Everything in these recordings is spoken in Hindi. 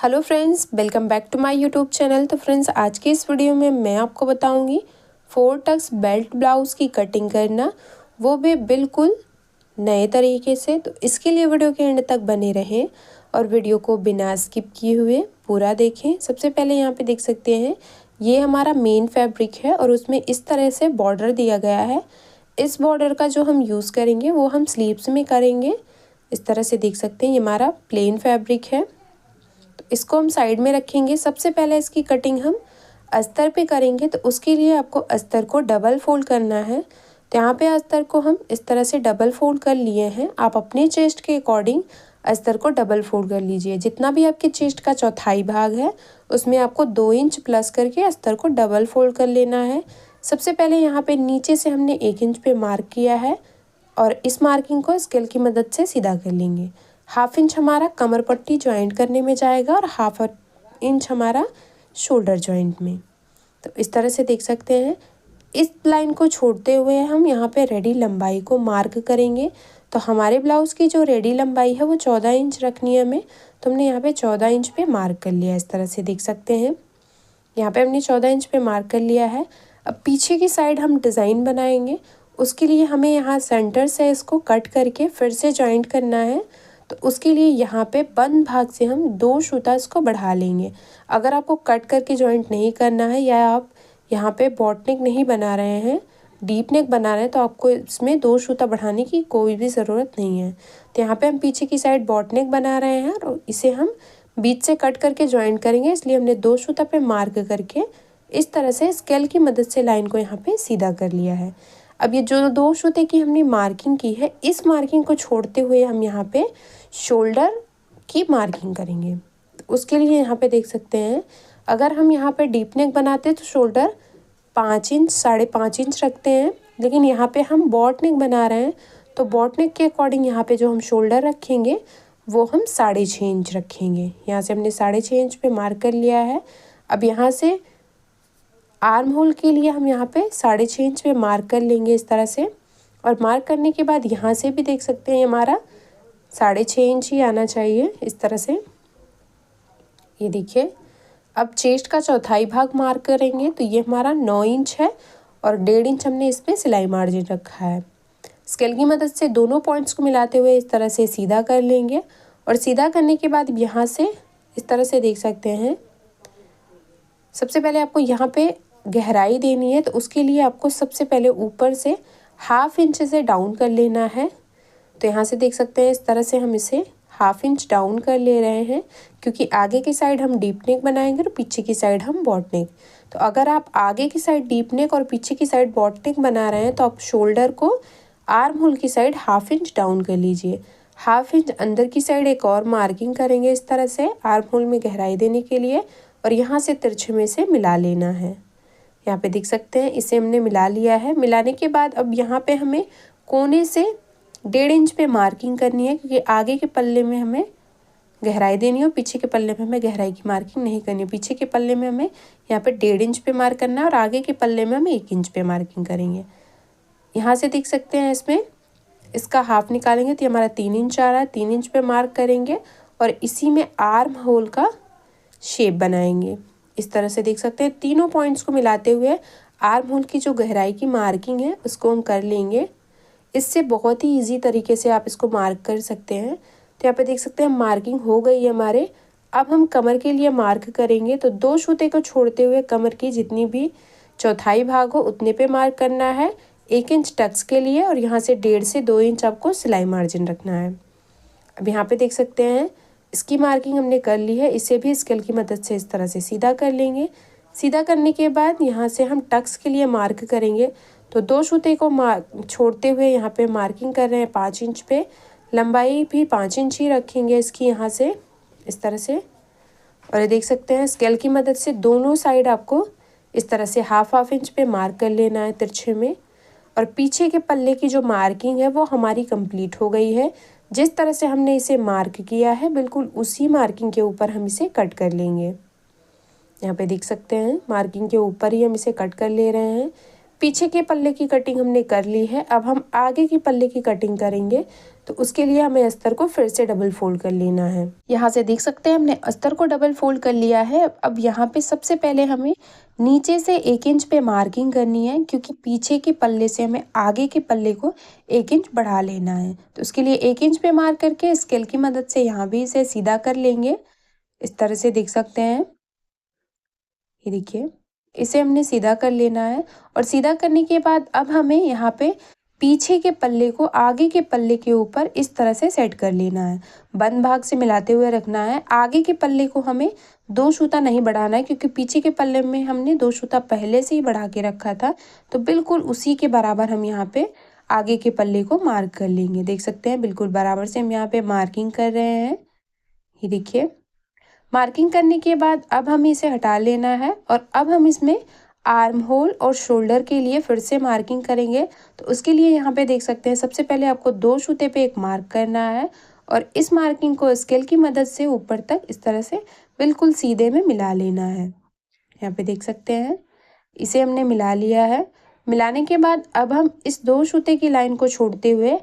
Hello friends, welcome back to my YouTube channel. तो फ्रेंड्स, आज की इस वीडियो में मैं आपको बताऊंगी 4 टक्स बेल्ट ब्लाउज़ की कटिंग करना, वो भी बिल्कुल नए तरीके से। तो इसके लिए वीडियो के एंड तक बने रहें और वीडियो को बिना स्किप किए हुए पूरा देखें। सबसे पहले यहाँ पे देख सकते हैं, ये हमारा मेन फैब्रिक है और उसमें इस तरह से बॉर्डर दिया गया है। इस बॉर्डर का जो हम यूज़ करेंगे वो हम स्लीव्स में करेंगे। इस तरह से देख सकते हैं, ये हमारा प्लेन फैब्रिक है। इसको हम साइड में रखेंगे। सबसे पहले इसकी कटिंग हम अस्तर पे करेंगे, तो उसके लिए आपको अस्तर को डबल फोल्ड करना है। तो यहाँ पे अस्तर को हम इस तरह से डबल फोल्ड कर लिए हैं। आप अपने चेस्ट के अकॉर्डिंग अस्तर को डबल फोल्ड कर लीजिए। जितना भी आपके चेस्ट का चौथाई भाग है उसमें आपको 2 इंच प्लस करके अस्तर को डबल फोल्ड कर लेना है। सबसे पहले यहाँ पे नीचे से हमने 1 इंच पे मार्क किया है और इस मार्किंग को स्केल की मदद से सीधा कर लेंगे। 1/2 इंच हमारा कमर पट्टी ज्वाइंट करने में जाएगा और 1/2 इंच हमारा शोल्डर ज्वाइंट में। तो इस तरह से देख सकते हैं। इस लाइन को छोड़ते हुए हम यहाँ पे रेडी लंबाई को मार्क करेंगे। तो हमारे ब्लाउज़ की जो रेडी लंबाई है वो 14 इंच रखनी है हमें। तो हमने यहाँ पे 14 इंच पे मार्क कर लिया। इस तरह से देख सकते हैं, यहाँ पे हमने 14 इंच पे मार्क कर लिया है। अब पीछे की साइड हम डिज़ाइन बनाएंगे। उसके लिए हमें यहाँ सेंटर से इसको कट करके फिर से जॉइंट करना है। तो उसके लिए यहाँ पे बंद भाग से हम 2 सूता इसको बढ़ा लेंगे। अगर आपको कट करके जॉइंट नहीं करना है या आप यहाँ पे बॉट नेक नहीं बना रहे हैं, डीप नेक बना रहे हैं, तो आपको इसमें 2 सूता बढ़ाने की कोई भी ज़रूरत नहीं है। तो यहाँ पे हम पीछे की साइड बॉट नेक बना रहे हैं और इसे हम बीच से कट करके जॉइंट करेंगे। इसलिए हमने 2 सूता पे मार्क करके इस तरह से स्केल की मदद से लाइन को यहाँ पे सीधा कर लिया है। अब ये जो 2 सूते की हमने मार्किंग की है, इस मार्किंग को छोड़ते हुए हम यहाँ पे शोल्डर की मार्किंग करेंगे। तो उसके लिए यहाँ पे देख सकते हैं, अगर हम यहाँ पे डीप नेक बनाते हैं तो शोल्डर 5 इंच 5.5 इंच रखते हैं, लेकिन यहाँ पे हम बॉट नेक बना रहे हैं तो बॉट नेक के अकॉर्डिंग यहाँ पे जो हम शोल्डर रखेंगे वो हम 6.5 इंच रखेंगे। यहाँ से हमने 6.5 इंच पे मार्क कर लिया है। अब यहाँ से आर्म होल के लिए हम यहाँ पे 6.5 इंच पे मार्क कर लेंगे इस तरह से। और मार्क करने के बाद यहाँ से भी देख सकते हैं, हमारा 6.5 इंच ही आना चाहिए इस तरह से। ये देखिए, अब चेस्ट का चौथाई भाग मार्क करेंगे तो ये हमारा 9 इंच है और 1.5 इंच हमने इसमें सिलाई मार्जिन रखा है। स्केल की मदद से दोनों पॉइंट्स को मिलाते हुए इस तरह से सीधा कर लेंगे। और सीधा करने के बाद यहाँ से इस तरह से देख सकते हैं, सबसे पहले आपको यहाँ पे गहराई देनी है। तो उसके लिए आपको सबसे पहले ऊपर से 1/2 इंच से डाउन कर लेना है। तो यहाँ से देख सकते हैं, इस तरह से हम इसे 1/2 इंच डाउन कर ले रहे हैं, क्योंकि आगे की साइड हम डीप नेक बनाएंगे और पीछे की साइड हम बॉट नेक। तो अगर आप आगे की साइड डीप नेक और पीछे की साइड बॉट नेक बना रहे हैं तो आप शोल्डर को आर्म होल की साइड 1/2 इंच डाउन कर लीजिए। 1/2 इंच अंदर की साइड एक और मार्किंग करेंगे इस तरह से आर्म होल में गहराई देने के लिए, और यहाँ से तिरछे में से मिला लेना है। यहाँ पे देख सकते हैं, इसे हमने मिला लिया है। मिलाने के बाद अब यहाँ पे हमें कोने से 1.5 इंच पे मार्किंग करनी है, क्योंकि आगे के पल्ले में हमें गहराई देनी है और पीछे के पल्ले में हमें गहराई की मार्किंग नहीं करनी है। पीछे के पल्ले में हमें यहाँ पे 1.5 इंच पे मार्क करना है और आगे के पल्ले में हम 1 इंच पे मार्किंग करेंगे। यहाँ से देख सकते हैं, इसमें इसका हाफ निकालेंगे तो हमारा 3 इंच आ रहा है। 3 इंच पे मार्क करेंगे और इसी में आर्म होल का शेप बनाएंगे। इस तरह से देख सकते हैं, तीनों पॉइंट्स को मिलाते हुए आर्म होल की जो गहराई की मार्किंग है उसको हम कर लेंगे। इससे बहुत ही इजी तरीके से आप इसको मार्क कर सकते हैं। तो यहाँ पे देख सकते हैं मार्किंग हो गई है हमारे। अब हम कमर के लिए मार्क करेंगे। तो 2 सूते को छोड़ते हुए कमर की जितनी भी चौथाई भाग हो उतने पे मार्क करना है। 1 इंच टक्स के लिए और यहाँ से 1.5 से 2 इंच आपको सिलाई मार्जिन रखना है। अब यहाँ पे देख सकते हैं, इसकी मार्किंग हमने कर ली है। इसे भी स्केल की मदद से इस तरह से सीधा कर लेंगे। सीधा करने के बाद यहाँ से हम टक्स के लिए मार्क करेंगे। तो 2 सूते को छोड़ते हुए यहाँ पे मार्किंग कर रहे हैं 5 इंच पे। लंबाई भी 5 इंच ही रखेंगे इसकी, यहाँ से इस तरह से। और ये देख सकते हैं, स्केल की मदद से दोनों साइड आपको इस तरह से 1/2 इंच पे मार्क कर लेना है तिरछे में। और पीछे के पल्ले की जो मार्किंग है वो हमारी कंप्लीट हो गई है। जिस तरह से हमने इसे मार्क किया है बिल्कुल उसी मार्किंग के ऊपर हम इसे कट कर लेंगे। यहाँ पे देख सकते हैं, मार्किंग के ऊपर ही हम इसे कट कर ले रहे हैं। पीछे के पल्ले की कटिंग हमने कर ली है। अब हम आगे की पल्ले की कटिंग करेंगे। तो उसके लिए हमें अस्तर को फिर से डबल फोल्ड कर लेना है। यहाँ से देख सकते हैं हमने अस्तर को डबल फोल्ड कर लिया है। अब यहाँ पे सबसे पहले हमें नीचे से 1 इंच पे मार्किंग करनी है, क्योंकि पीछे के पल्ले से हमें आगे के पल्ले को 1 इंच बढ़ा लेना है। तो उसके लिए 1 इंच पे मार्क करके स्केल की मदद से यहाँ भी इसे सीधा कर लेंगे। इस तरह से देख सकते हैं, ये देखिए इसे हमने सीधा कर लेना है। और सीधा करने के बाद अब हमें यहाँ पे पीछे के पल्ले को आगे के पल्ले के ऊपर इस तरह से सेट कर लेना है। बंद भाग से मिलाते हुए रखना है। आगे के पल्ले को हमें 2 सूता नहीं बढ़ाना है, क्योंकि पीछे के पल्ले में हमने 2 सूता पहले से ही बढ़ा के रखा था। तो बिल्कुल उसी के बराबर हम यहाँ पे आगे के पल्ले को मार्क कर लेंगे। देख सकते हैं बिल्कुल बराबर से हम यहाँ पे मार्किंग कर रहे हैं। ये देखिए मार्किंग करने के बाद अब हमें इसे हटा लेना है और अब हम इसमें आर्म होल और शोल्डर के लिए फिर से मार्किंग करेंगे। तो उसके लिए यहाँ पे देख सकते हैं सबसे पहले आपको 2 सूते पे एक मार्क करना है और इस मार्किंग को स्केल की मदद से ऊपर तक इस तरह से बिल्कुल सीधे में मिला लेना है। यहाँ पे देख सकते हैं इसे हमने मिला लिया है। मिलाने के बाद अब हम इस 2 सूते की लाइन को छोड़ते हुए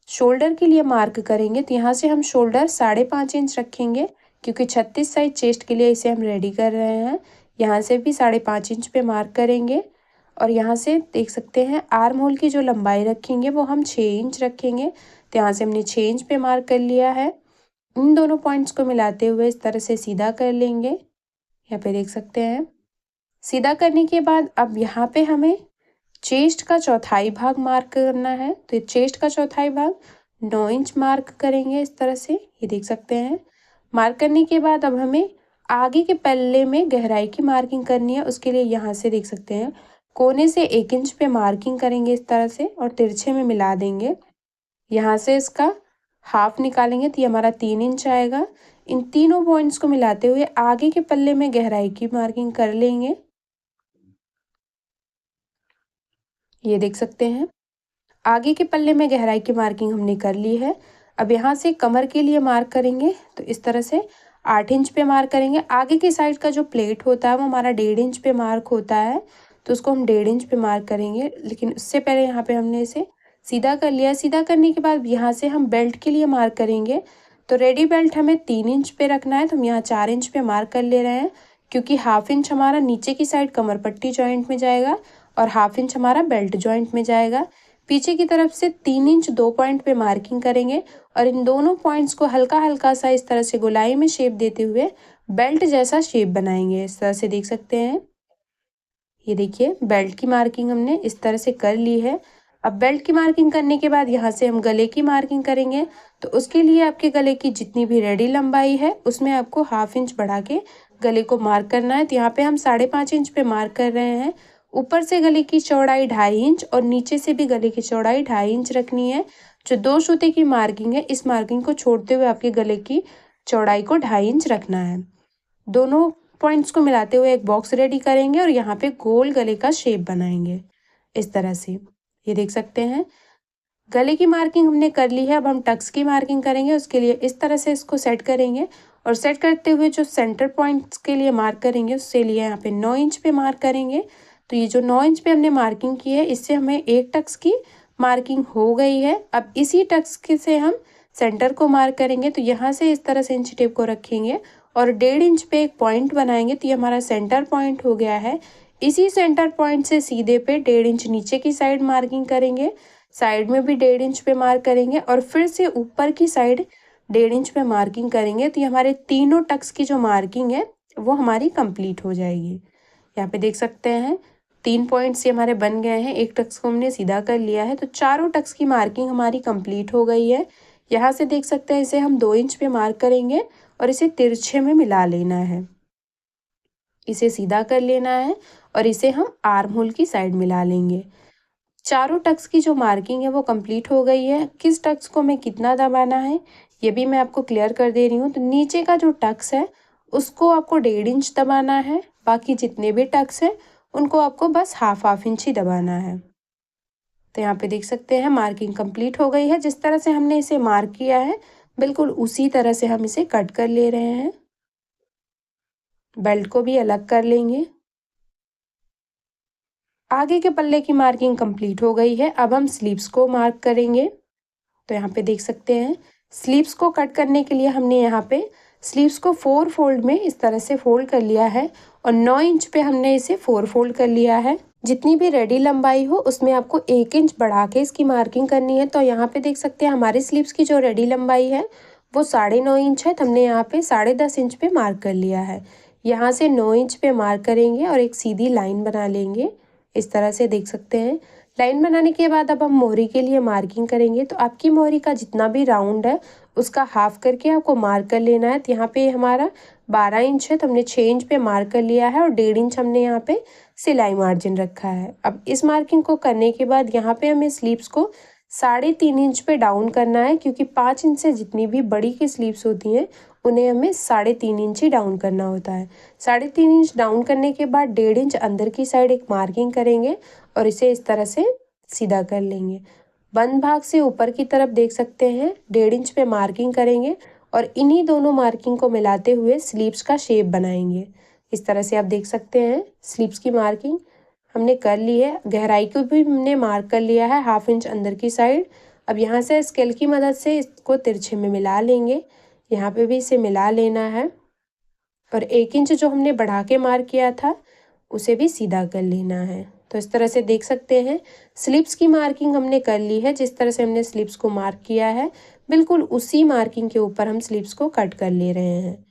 शोल्डर के लिए मार्क करेंगे। तो यहाँ से हम शोल्डर 5.5 इंच रखेंगे, क्योंकि 36 साइज चेस्ट के लिए इसे हम रेडी कर रहे हैं। यहाँ से भी 5.5 इंच पे मार्क करेंगे और यहाँ से देख सकते हैं आर्म होल की जो लंबाई रखेंगे वो हम 6 इंच रखेंगे। तो यहाँ से हमने 6 इंच पे मार्क कर लिया है। इन दोनों पॉइंट्स को मिलाते हुए इस तरह से सीधा कर लेंगे। यहाँ पे देख सकते हैं सीधा करने के बाद अब यहाँ पे हमें चेस्ट का चौथाई भाग मार्क करना है। तो चेस्ट का चौथाई भाग 9 इंच मार्क करेंगे इस तरह से। ये देख सकते हैं मार्क करने के बाद अब हमें आगे के पल्ले में गहराई की मार्किंग करनी है। उसके लिए यहाँ से देख सकते हैं कोने से 1 इंच पे मार्किंग करेंगे इस तरह से और तिरछे में मिला देंगे। यहाँ से इसका हाफ निकालेंगे तो ये हमारा 3 इंच आएगा। इन तीनों पॉइंट्स को मिलाते हुए आगे के पल्ले में गहराई की मार्किंग कर लेंगे। ये देख सकते हैं आगे के पल्ले में गहराई की मार्किंग हमने कर ली है। अब यहाँ से कमर के लिए मार्क करेंगे तो इस तरह से 8 इंच पे मार्क करेंगे। आगे की साइड का जो प्लेट होता है वो हमारा 1.5 इंच पे मार्क होता है, तो उसको हम 1.5 इंच पे मार्क करेंगे। लेकिन उससे पहले यहाँ पे हमने इसे सीधा कर लिया। सीधा करने के बाद यहाँ से हम बेल्ट के लिए मार्क करेंगे। तो रेडी बेल्ट हमें 3 इंच पे रखना है, तो हम यहाँ 4 इंच पे मार्क कर ले रहे हैं, क्योंकि हाफ इंच हमारा नीचे की साइड कमर पट्टी जॉइंट में जाएगा और हाफ इंच हमारा बेल्ट जॉइंट में जाएगा। पीछे की तरफ से 3 इंच 2 पॉइंट पे मार्किंग करेंगे और इन दोनों पॉइंट्स को हल्का हल्का सा इस तरह से गोलाई में शेप देते हुए बेल्ट जैसा शेप बनाएंगे। इस तरह से देख सकते हैं, ये देखिए बेल्ट की मार्किंग हमने इस तरह से कर ली है। अब बेल्ट की मार्किंग करने के बाद यहाँ से हम गले की मार्किंग करेंगे। तो उसके लिए आपके गले की जितनी भी रेडी लंबाई है उसमें आपको हाफ इंच बढ़ा के गले को मार्क करना है। तो यहाँ पे हम 5.5 इंच पे मार्क कर रहे हैं। ऊपर से गले की चौड़ाई 2.5 इंच और नीचे से भी गले की चौड़ाई 2.5 इंच रखनी है। जो 2 सूते की मार्किंग है इस मार्किंग को छोड़ते हुए आपके गले की चौड़ाई को 2.5 इंच रखना है। दोनों पॉइंट्स को मिलाते हुए एक बॉक्स रेडी करेंगे और यहाँ पे गोल गले का शेप बनाएंगे इस तरह से। ये देख सकते हैं गले की मार्किंग हमने कर ली है। अब हम टक्स की मार्किंग करेंगे। उसके लिए इस तरह से इसको सेट करेंगे और सेट करते हुए जो सेंटर पॉइंट्स के लिए मार्क करेंगे उससे लिए यहाँ पे 9 इंच पे मार्क करेंगे। तो ये जो 9 इंच पे हमने मार्किंग की है इससे हमें एक टक्स की मार्किंग हो गई है। अब इसी टक्स के से हम सेंटर को मार्क करेंगे। तो यहाँ से इस तरह से इंच टेप को रखेंगे और 1.5 इंच पे एक पॉइंट बनाएंगे। तो ये हमारा सेंटर पॉइंट हो गया है। इसी सेंटर पॉइंट से सीधे पे 1.5 इंच नीचे की साइड मार्किंग करेंगे, साइड में भी 1.5 इंच पे मार्क करेंगे और फिर से ऊपर की साइड 1.5 इंच पे मार्किंग करेंगे। तो ये हमारे तीनों टक्स की जो मार्किंग है वो हमारी कंप्लीट हो जाएगी। यहाँ पे देख सकते हैं 3 पॉइंट्स ये हमारे बन गए हैं। एक टक्स को हमने सीधा कर लिया है, तो चारों टक्स की मार्किंग हमारी कंप्लीट हो गई है। यहाँ से देख सकते हैं इसे हम 2 इंच पे मार्क करेंगे और इसे तिरछे में मिला लेना है। इसे सीधा कर लेना है और इसे हम आर्म होल की साइड मिला लेंगे। चारों टक्स की जो मार्किंग है वो कंप्लीट हो गई है। किस टक्स को हमें कितना दबाना है ये भी मैं आपको क्लियर कर दे रही हूँ। तो नीचे का जो टक्स है उसको आपको 1.5 इंच दबाना है। बाकी जितने भी टक्स हैं उनको आपको बस हाफ इंच ही दबाना है। तो यहाँ पे देख सकते हैं मार्किंग कंप्लीट हो गई है। जिस तरह से हमने इसे मार्क किया है बिल्कुल उसी तरह से हम इसे कट कर ले रहे हैं। बेल्ट को भी अलग कर लेंगे। आगे के पल्ले की मार्किंग कंप्लीट हो गई है। अब हम स्लीव्स को मार्क करेंगे। तो यहाँ पे देख सकते हैं स्लीव्स को कट करने के लिए हमने यहाँ पे स्लीव्स को 4 फोल्ड में इस तरह से फोल्ड कर लिया है और 9 इंच पे हमने इसे 4 फोल्ड कर लिया है। जितनी भी रेडी लंबाई हो उसमें आपको 1 इंच बढ़ा के इसकी मार्किंग करनी है। तो यहाँ पे देख सकते हैं हमारी स्लीव्स की जो रेडी लंबाई है वो 9.5 इंच है, तो हमने यहाँ पे 10.5 इंच पे मार्क कर लिया है। यहाँ से 9 इंच पे मार्क करेंगे और एक सीधी लाइन बना लेंगे, इस तरह से देख सकते हैं। लाइन बनाने के बाद अब हम मोहरी के लिए मार्किंग करेंगे। तो आपकी मोहरी का जितना भी राउंड है उसका हाफ करके आपको मार्क कर लेना है। तो यहाँ पे हमारा 12 इंच है, तो हमने 6 इंच पे मार्क कर लिया है और 1.5 इंच हमने यहाँ पे सिलाई मार्जिन रखा है। अब इस मार्किंग को करने के बाद यहाँ पे हमें स्लीव्स को 3.5 इंच पे डाउन करना है, क्योंकि 5 इंच से जितनी भी बड़ी की स्लीव्स होती हैं उन्हें हमें 3.5 इंच ही डाउन करना होता है। 3.5 इंच डाउन करने के बाद 1.5 इंच अंदर की साइड एक मार्किंग करेंगे और इसे इस तरह से सीधा कर लेंगे। बंद भाग से ऊपर की तरफ देख सकते हैं 1.5 इंच पे मार्किंग करेंगे और इन्हीं दोनों मार्किंग को मिलाते हुए स्लीव्स का शेप बनाएंगे। इस तरह से आप देख सकते हैं स्लीव्स की मार्किंग हमने कर ली है। गहराई को भी हमने मार्क कर लिया है 1/2 इंच अंदर की साइड। अब यहाँ से स्केल की मदद से इसको तिरछे में मिला लेंगे, यहाँ पे भी इसे मिला लेना है और 1 इंच जो हमने बढ़ा के मार्क किया था उसे भी सीधा कर लेना है। तो इस तरह से देख सकते हैं स्लीव्स की मार्किंग हमने कर ली है। जिस तरह से हमने स्लीव्स को मार्क किया है बिल्कुल उसी मार्किंग के ऊपर हम स्लीव्स को कट कर ले रहे हैं।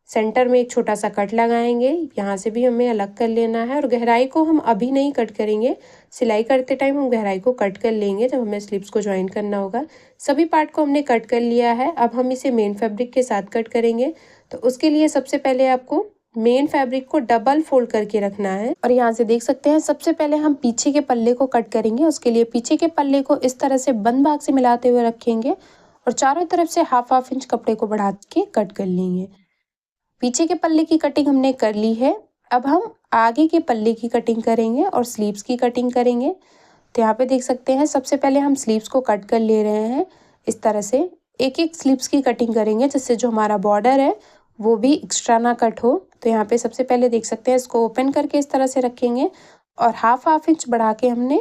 सेंटर में एक छोटा सा कट लगाएंगे, यहाँ से भी हमें अलग कर लेना है और गहराई को हम अभी नहीं कट करेंगे, सिलाई करते टाइम हम गहराई को कट कर लेंगे जब हमें स्लीव्स को ज्वाइन करना होगा। सभी पार्ट को हमने कट कर लिया है। अब हम इसे मेन फैब्रिक के साथ कट करेंगे। तो उसके लिए सबसे पहले आपको मेन फैब्रिक को डबल फोल्ड करके रखना है और यहाँ से देख सकते हैं सबसे पहले हम पीछे के पल्ले को कट करेंगे। उसके लिए पीछे के पल्ले को इस तरह से बंद भाग से मिलाते हुए रखेंगे और चारों तरफ से 1/2 इंच कपड़े को बढ़ा के कट कर लेंगे। पीछे के पल्ले की कटिंग हमने कर ली है। अब हम आगे के पल्ले की कटिंग करेंगे और स्लीव्स की कटिंग करेंगे। तो यहाँ पे देख सकते हैं सबसे पहले हम स्लीव्स को कट कर ले रहे हैं। इस तरह से एक एक स्लीव्स की कटिंग करेंगे जिससे जो हमारा बॉर्डर है वो भी एक्स्ट्रा ना कट हो। तो यहाँ पे सबसे पहले देख सकते हैं इसको ओपन करके इस तरह से रखेंगे और 1/2 इंच बढ़ा के हमने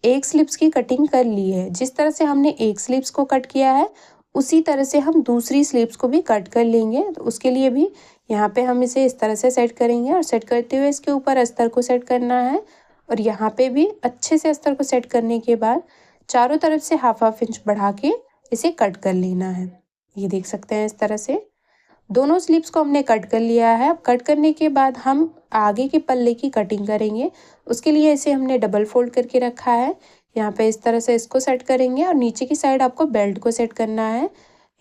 एक स्लीव्स की कटिंग कर ली है। जिस तरह से हमने एक स्लीव्स को कट किया है उसी तरह से हम दूसरी स्लीव्स को भी कट कर लेंगे। तो उसके लिए भी यहाँ पे हम इसे इस तरह से सेट करेंगे और सेट करते हुए इसके ऊपर अस्तर को सेट करना है और यहाँ पे भी अच्छे से अस्तर को सेट करने के बाद चारों तरफ से 1/2 इंच बढ़ा के इसे कट कर लेना है। ये देख सकते हैं इस तरह से दोनों स्लीव्स को हमने कट कर लिया है। अब कट करने के बाद हम आगे के पल्ले की कटिंग करेंगे। उसके लिए इसे हमने डबल फोल्ड करके रखा है। यहाँ पे इस तरह से इसको सेट करेंगे और नीचे की साइड आपको बेल्ट को सेट करना है।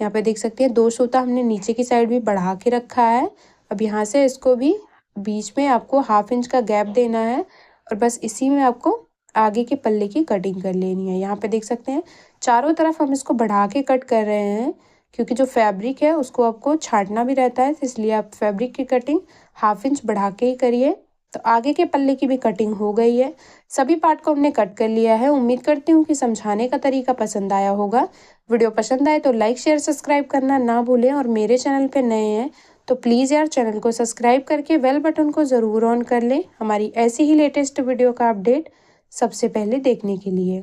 यहाँ पे देख सकते हैं 2 सूता हमने नीचे की साइड भी बढ़ा के रखा है। अब यहाँ से इसको भी बीच में आपको 1/2 इंच का गैप देना है और बस इसी में आपको आगे के पल्ले की कटिंग कर लेनी है। यहाँ पे देख सकते हैं चारों तरफ हम इसको बढ़ा के कट कर रहे हैं, क्योंकि जो फैब्रिक है उसको आपको छांटना भी रहता है, तो इसलिए आप फैब्रिक की कटिंग 1/2 इंच बढ़ा के ही करिए। तो आगे के पल्ले की भी कटिंग हो गई है। सभी पार्ट को हमने कट कर लिया है। उम्मीद करती हूँ कि समझाने का तरीका पसंद आया होगा। वीडियो पसंद आए तो लाइक शेयर सब्सक्राइब करना ना भूलें और मेरे चैनल पे नए हैं तो प्लीज़ यार चैनल को सब्सक्राइब करके बेल बटन को ज़रूर ऑन कर लें हमारी ऐसी ही लेटेस्ट वीडियो का अपडेट सबसे पहले देखने के लिए।